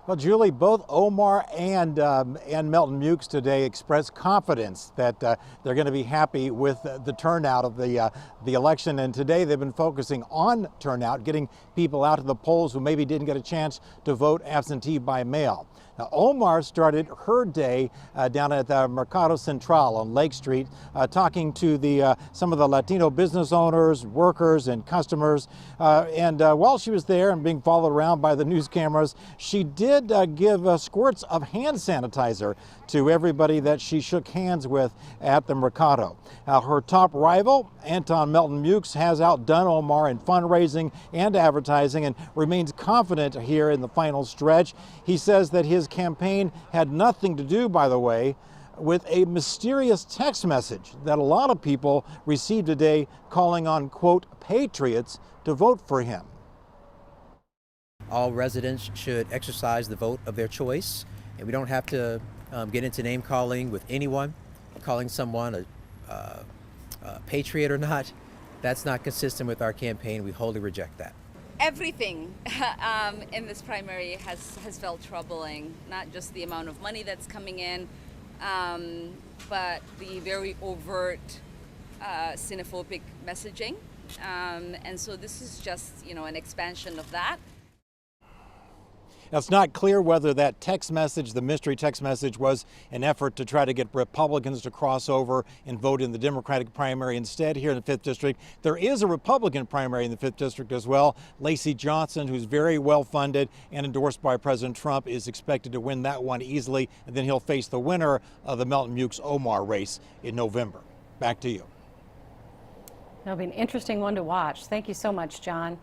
Well, Julie, both Omar and Melton Mukes today expressed confidence that they're going to be happy with the turnout of the election. And today they've been focusing on turnout, getting people out to the polls who maybe didn't get a chance to vote absentee by mail. Now, Omar started her day down at the Mercado Central on Lake Street, talking to some of the Latino business owners, workers, and customers. While she was there and being followed around by the news cameras, she did give squirts of hand sanitizer to everybody that she shook hands with at the Mercado. Her top rival, Anton Melton Mukes, has outdone Omar in fundraising and advertising and remains confident here in the final stretch. He says that his campaign had nothing to do, by the way, with a mysterious text message that a lot of people received today calling on, quote, patriots to vote for him. All residents should exercise the vote of their choice, and we don't have to get into name calling with anyone. Calling someone a patriot or not, that's not consistent with our campaign. We wholly reject that. Everything in this primary has felt troubling, not just the amount of money that's coming in, but the very overt xenophobic messaging. And so this is just, an expansion of that. Now, it's not clear whether that text message, the mystery text message, was an effort to try to get Republicans to cross over and vote in the Democratic primary instead here in the 5th District. There is a Republican primary in the 5th District as well. Lacey Johnson, who's very well funded and endorsed by President Trump, is expected to win that one easily, and then he'll face the winner of the Melton Mukes-Omar race in November. Back to you. That'll be an interesting one to watch. Thank you so much, John.